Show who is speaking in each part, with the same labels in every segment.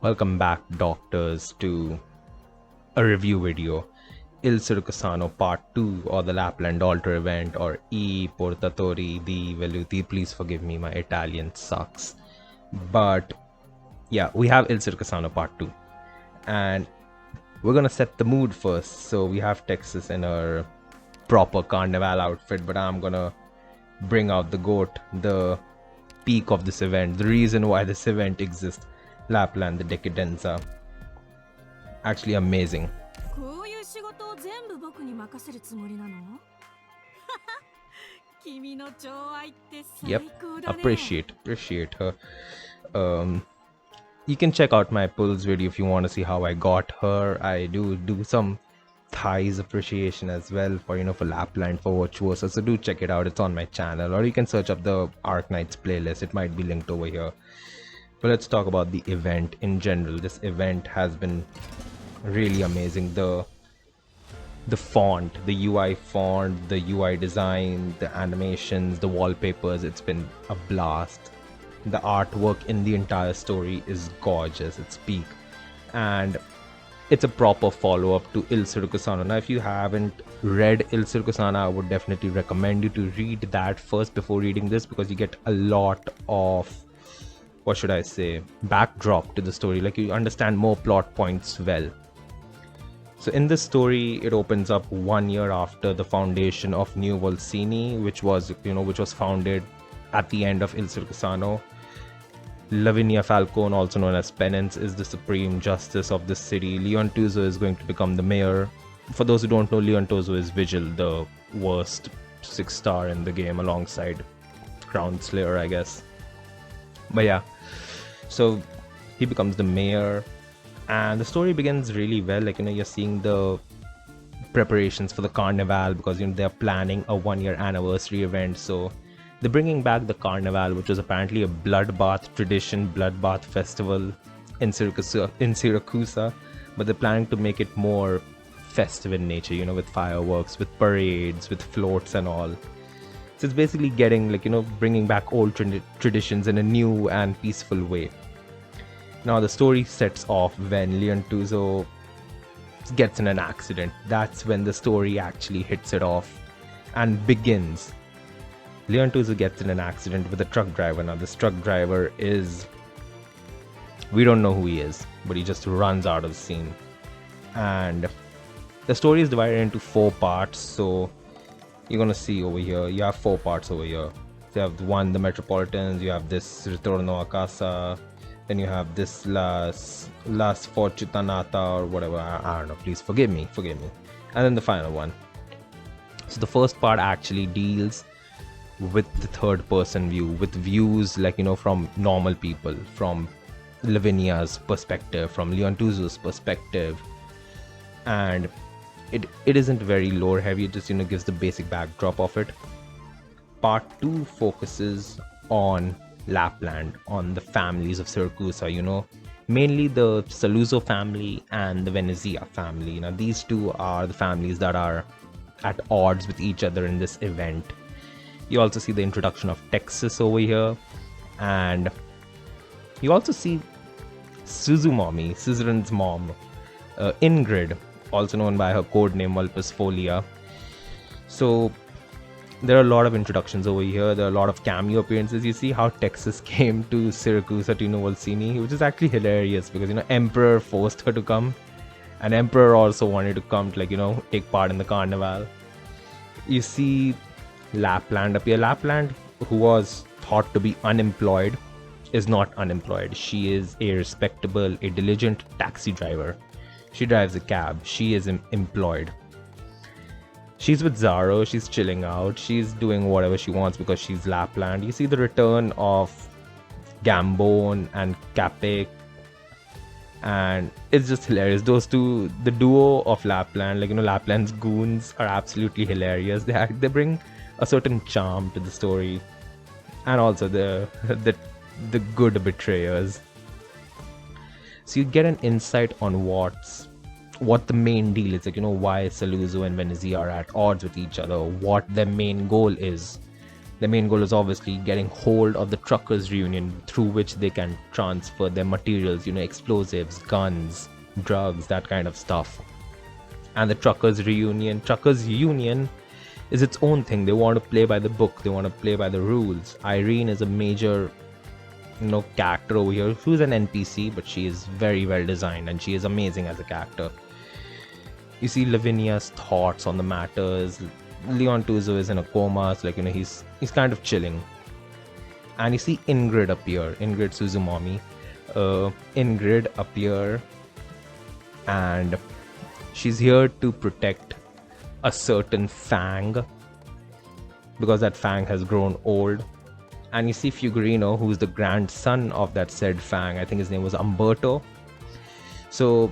Speaker 1: Welcome back, doctors, to a review video. Il Circusano Part 2, or the Lappland Altar event, or I Portatori dei Velluti. Please forgive me, my Italian sucks. But yeah, we have Il Circusano Part 2. And we're gonna set the mood first. So we have Texas in her proper carnival outfit, but I'm gonna bring out the goat, the peak of this event, the reason why this event exists. Lappland the Decadenza. Actually amazing. Yep, appreciate her. You can check out my pulls video if you want to see how I got her. I do some thighs appreciation as well for for Lappland, for Virtuosa, so do check it out. It's on my channel, or you can search up the Arknights playlist. It might be linked over here. But let's talk about the event in general. This event has been really amazing. The font, the UI font, the UI design, the animations, the wallpapers, it's been a blast. The artwork in the entire story is gorgeous. It's peak. And it's a proper follow-up to Il Circusano. Now, if you haven't read Il Circusano, I would definitely recommend you to read that first before reading this, because you get a lot of, what should I say, backdrop to the story. Like, you understand more plot points well. So in this story, it opens up 1 year after the foundation of New Volsini, which was founded at the end of Il Circusano. Lavinia Falcone, also known as Penance, is the supreme justice of the city. Leontuso is going to become the mayor. For those who don't know, Leontuso is Vigil, the worst 6-star in the game, alongside Crownslayer, I guess. But yeah, so he becomes the mayor, and the story begins really well. Like, you're seeing the preparations for the carnival, because they're planning a 1-year anniversary event. So they're bringing back the carnival, which was apparently a bloodbath tradition, bloodbath festival in Siracusa, but they're planning to make it more festive in nature, with fireworks, with parades, with floats and all. So it's basically getting, bringing back old traditions in a new and peaceful way. Now the story sets off when Leontuso gets in an accident. That's when the story actually hits it off and begins. Leontuso gets in an accident with a truck driver. Now this truck driver we don't know who he is, but he just runs out of the scene. And the story is divided into 4 parts. So you're gonna see over here, you have 4 parts over here. So you have the Metropolitans, you have this Ritorno a Casa, then you have this Las Fortunata or whatever, I don't know, please forgive me. And then the final one. So the first part actually deals with the third person view, with views from normal people, from Lavinia's perspective, from Leontuso's perspective. And it isn't very lore heavy. It just gives the basic backdrop of it. Part 2 focuses on Lappland, on the families of Siracusa, mainly the Saluzzo family and the Venezia family. Now these two are the families that are at odds with each other in this event. You also see the introduction of Texas over here, and you also see Suzumami, Suzerain's mom, Ingrid, also known by her code name Vulpisfoglia. So there are a lot of introductions over here. There are a lot of cameo appearances. You see how Texas came to Siracusa to Volsini, which is actually hilarious, because Emperor forced her to come, and Emperor also wanted to come to take part in the carnival. You see Lappland appear. Lappland, who was thought to be unemployed, is not unemployed. She is a respectable, a diligent taxi driver. She drives a cab. She is employed. She's with Zaro. She's chilling out. She's doing whatever she wants because she's Lappland. You see the return of Gambone and Capek, and it's just hilarious. Those two, the duo of Lappland, Lappland's goons, are absolutely hilarious. They bring a certain charm to the story, and also the good betrayers. So you get an insight on what the main deal is, why Saluzzo and Venezia are at odds with each other, what their main goal is. The main goal is obviously getting hold of the truckers reunion, through which they can transfer their materials, explosives, guns, drugs, that kind of stuff. And the truckers union is its own thing. They want to play by the book, they want to play by the rules. Irene is a major character over here, who's an NPC, but she is very well designed and she is amazing as a character. You see Lavinia's thoughts on the matters. Leontuzo is in a coma, so he's kind of chilling. And you see Ingrid appear, Ingrid Suzumami. Ingrid appear, and she's here to protect a certain fang, because that fang has grown old. And you see Fugurino, who's the grandson of that said fang. I think his name was Umberto. So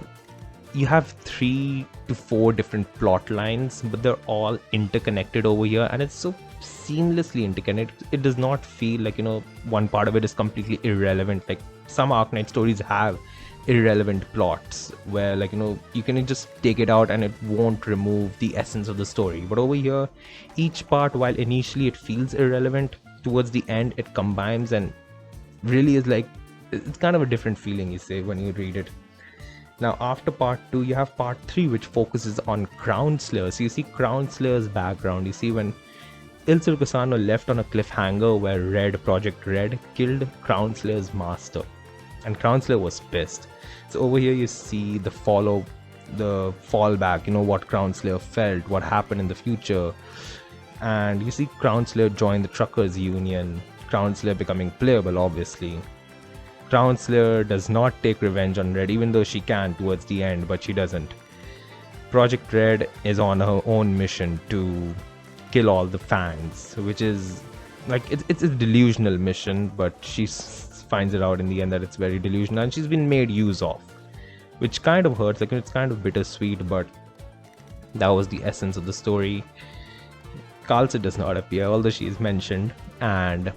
Speaker 1: you have 3 to 4 different plot lines, but they're all interconnected over here, and it's so seamlessly interconnected. It does not feel like one part of it is completely irrelevant. Like some Arknight stories have irrelevant plots where you can just take it out and it won't remove the essence of the story. But over here, each part, while initially it feels irrelevant, towards the end it combines and really is it's kind of a different feeling, you say, when you read it. Now after part 2 you have part 3, which focuses on Crownslayer. So you see Crownslayer's background. You see when Ilsur Kusano left on a cliffhanger where Project Red killed Crownslayer's master, and Crownslayer was pissed. So over here you see the fallback, what Crownslayer felt, what happened in the future. And you see Crownslayer join the truckers union, Crownslayer becoming playable obviously. Crownslayer does not take revenge on Red, even though she can towards the end, but she doesn't. Project Red is on her own mission to kill all the fangs, which is it's a delusional mission, but she finds it out in the end that it's very delusional, and she's been made use of, which kind of hurts. It's kind of bittersweet, but that was the essence of the story. Kalsa does not appear, although she is mentioned, and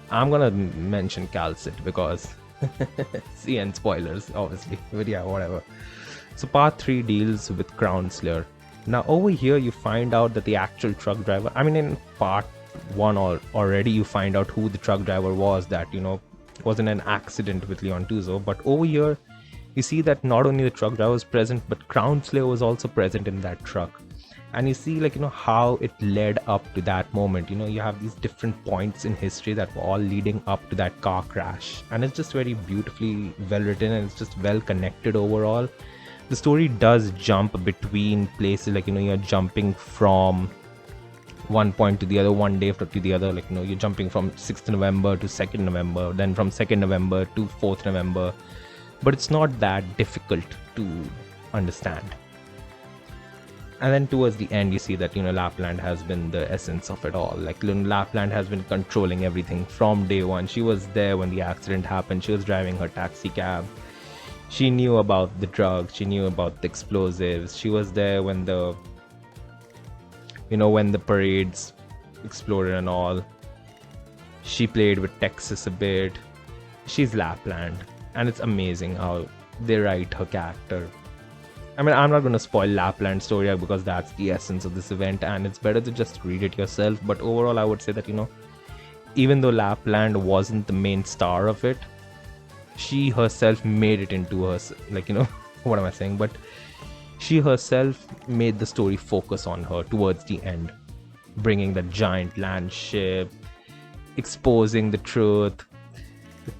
Speaker 1: I'm gonna mention Calcit because CN spoilers obviously, but yeah, whatever. So part 3 deals with Crownslayer. Now over here you find out that the actual truck driver, in part 1 already you find out who the truck driver was, that wasn't an accident with Leontuzo. But over here you see that not only the truck driver was present, but Crownslayer was also present in that truck. And you see how it led up to that moment. You have these different points in history that were all leading up to that car crash, and it's just very beautifully well written, and it's just well connected overall. The story does jump between places, you're jumping from one point to the other, one day to the other, you're jumping from 6th November to 2nd November, then from 2nd November to 4th November, but it's not that difficult to understand. And then towards the end you see that Lappland has been the essence of it all. Lappland has been controlling everything from day one. She was there when the accident happened. She was driving her taxi cab. She knew about the drugs, she knew about the explosives. She was there when the when the parades exploded and all. She played with Texas a bit. She's Lappland, and it's amazing how they write her character. I'm not going to spoil Lappland's story because that's the essence of this event, and it's better to just read it yourself. But overall I would say that even though Lappland wasn't the main star of it, she herself made it into her, what am I saying, but she herself made the story focus on her towards the end, bringing the giant land ship, exposing the truth,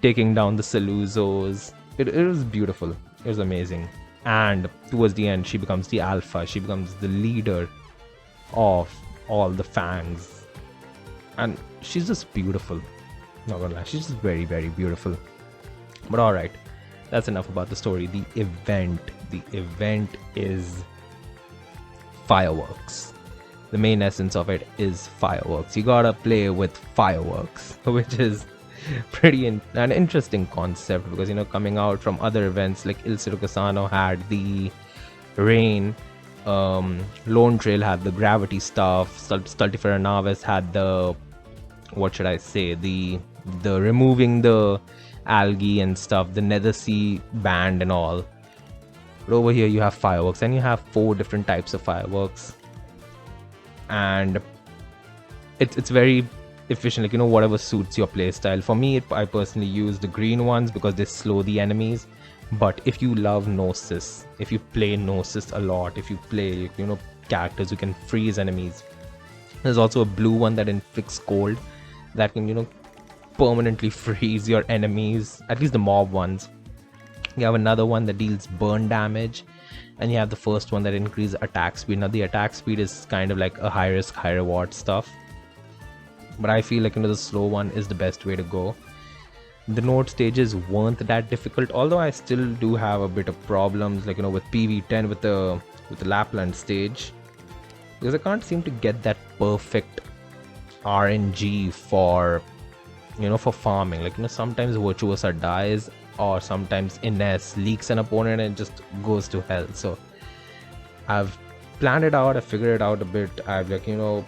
Speaker 1: taking down the Saluzos. It was beautiful, it was amazing. And towards the end she becomes the alpha, she becomes the leader of all the fangs, and she's just beautiful. Not gonna lie, she's just very, very beautiful. But alright, that's enough about the story. The event is fireworks. The main essence of it is fireworks. You gotta play with fireworks, which is an interesting concept, because coming out from other events like Il Circusano had the rain, Lone Trail had the gravity stuff, Stultifera Navis had the, what should I say, the removing the algae and stuff, the Nether Sea band and all. But over here you have fireworks, and you have 4 different types of fireworks, and it's very efficient, like, you know, whatever suits your playstyle. For me, I personally use the green ones because they slow the enemies. But if you love Gnosis, if you play Gnosis a lot, if you play, you know, characters who can freeze enemies, there's also a blue one that inflicts cold that can, you know, permanently freeze your enemies, at least the mob ones. You have another one that deals burn damage, and you have the first one that increases attack speed. Now the attack speed is kind of like a high risk, high reward stuff, but I feel like, you know, the slow one is the best way to go. The node stages weren't that difficult, although I still do have a bit of problems, like, you know, with PV10 with the Lappland stage, because I can't seem to get that perfect RNG for, you know, for farming. Like, you know, sometimes Virtuosa dies, or sometimes Ines leaks an opponent and it just goes to hell. So I've planned it out, I figured it out a bit. I've, like, you know,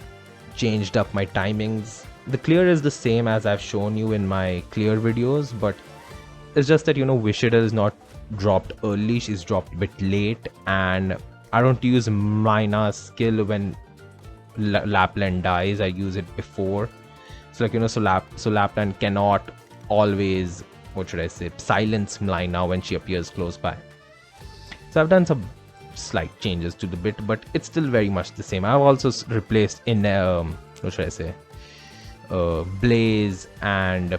Speaker 1: changed up my timings. The clear is the same as I've shown you in my clear videos, but it's just that, you know, Vishida is not dropped early, she's dropped a bit late, and I don't use Mina's skill when Lappland dies, I use it before. So, like, you know, so Lappland cannot always, what should I say, silence Mina when she appears close by. So I've done some slight changes to the bit, but it's still very much the same. I've also replaced in what should I say, Blaze and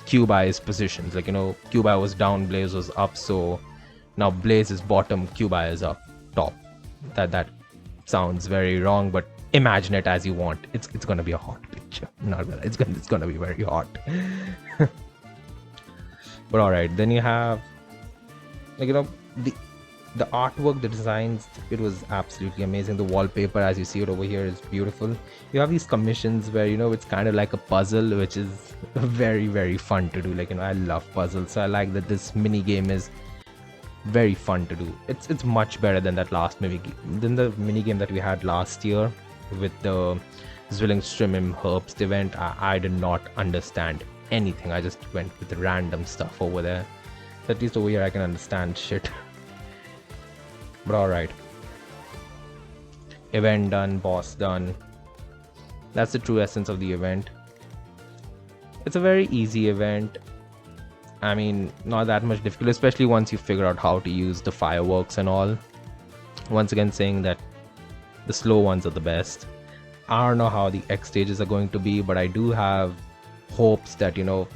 Speaker 1: Cube Eye's positions. Like, you know, Cube Eye was down, Blaze was up, so now Blaze is bottom, Cube Eye is up top. That sounds very wrong, but imagine it as you want. It's gonna be a hot picture. Not gonna, it's gonna be very hot. But alright, then you have, like, you know, the artwork, the designs, it was absolutely amazing. The wallpaper, as you see it over here, is beautiful. You have these commissions where, you know, it's kind of like a puzzle, which is very, very fun to do. Like, you know, I love puzzles, so I like that this mini game is very fun to do. It's much better than that last mini game that we had last year with the Zwillingstrimim Herbst event. I did not understand anything. I just went with the random stuff over there. So at least over here I can understand shit. But alright. Event done, boss done. That's the true essence of the event. It's a very easy event. I mean, not that much difficult, especially once you figure out how to use the fireworks and all. Once again saying that the slow ones are the best. I don't know how the X stages are going to be, but I do have hopes that, you know,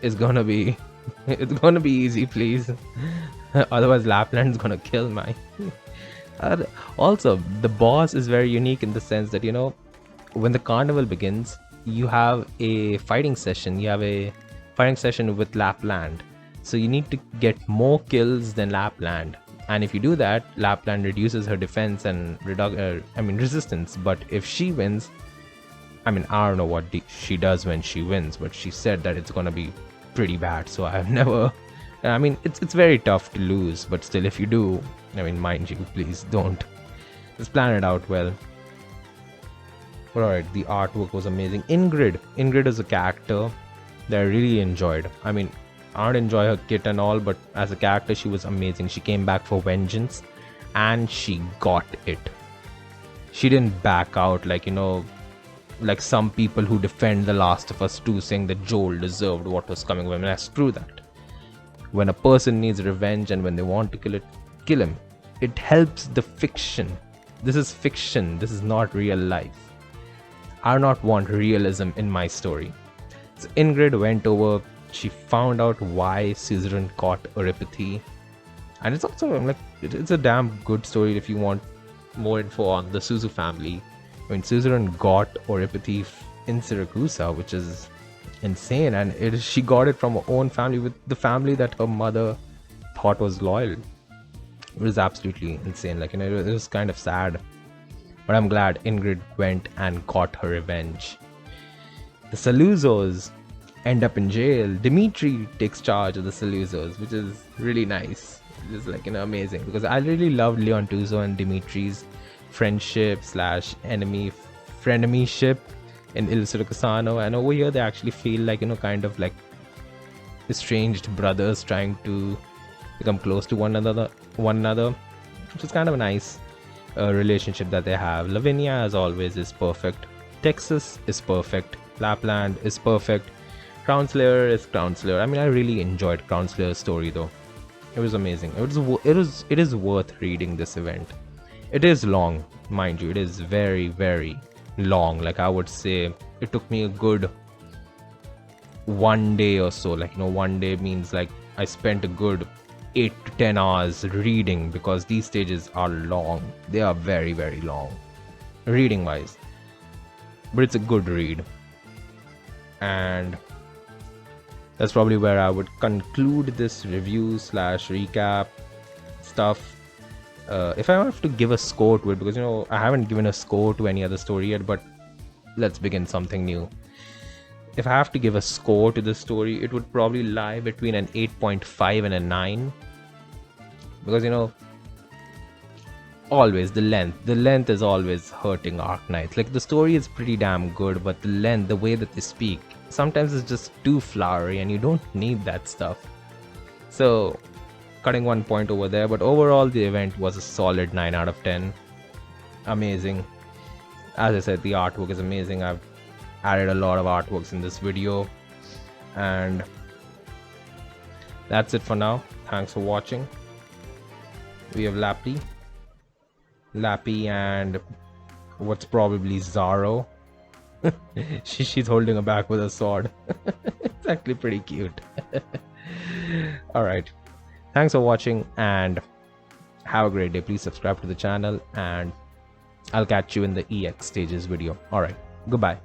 Speaker 1: it's gonna be it's gonna be easy, please. Otherwise Lappland's gonna kill my also, the boss is very unique in the sense that, you know, when the carnival begins, you have a fighting session. You have a fighting session with Lappland, so you need to get more kills than Lappland, and if you do that, Lappland reduces her defense and resistance. But if she wins, I mean, I don't know what she does when she wins, but she said that it's gonna be pretty bad. So I've never, I mean, it's very tough to lose, but still, if you do, I mean, mind you, please don't. Just plan it out well. But alright, the artwork was amazing. Ingrid is a character that I really enjoyed. I mean, I don't enjoy her kit and all, but as a character, she was amazing. She came back for vengeance, and she got it. She didn't back out like, you know, like some people who defend The Last of Us 2, saying that Joel deserved what was coming with him. And screw that. When a person needs revenge and when they want to kill him. It helps the fiction. This is fiction. This is not real life. I do not want realism in my story. So Ingrid went over, she found out why Suzerain caught Oripathy. And it's also, like, it's a damn good story if you want more info on the Suzu family. I mean, Suzerain got Oripathy in Siracusa, which is insane. And she got it from her own family, with the family that her mother thought was loyal. It was absolutely insane. Like, you know, it was kind of sad. But I'm glad Ingrid went and got her revenge. The Saluzos end up in jail. Dimitri takes charge of the Saluzos, which is really nice. It's, like, you know, amazing, because I really loved Leon Tuzo and Dimitri's friendship / frenemyship in Il Circusano, and over here they actually feel like, you know, kind of like estranged brothers trying to become close to one another, which is kind of nice. relationship that they have. Lavinia, as always, is perfect. Texas is perfect. Lappland is perfect. Crownslayer is Crownslayer. I mean, I really enjoyed Crownslayer's story though. It was amazing. It is worth reading this event. It is long, mind you. It is very, very long. Like, I would say it took me a good 1 day or so. Like, 1 day means like I spent a good 8 to 10 hours reading, because these stages are long. They are very, very long reading wise, but it's a good read. And that's probably where I would conclude this review / recap stuff. If I have to give a score to it, because I haven't given a score to any other story yet, but let's begin something new. If I have to give a score to this story, it would probably lie between an 8.5 and a 9. Because always the length is always hurting Arknights. Like, the story is pretty damn good, but the way that they speak, sometimes it's just too flowery, and you don't need that stuff. So, cutting 1 point over there, but overall the event was a solid 9 out of 10. Amazing. As I said, the artwork is amazing. I've added a lot of artworks in this video, and that's it for now. Thanks for watching. We have Lappy and what's probably Zaro. She's holding her back with a sword. It's actually pretty cute. Alright, thanks for watching and have a great day. Please subscribe to the channel, and I'll catch you in the EX stages video. Alright, goodbye.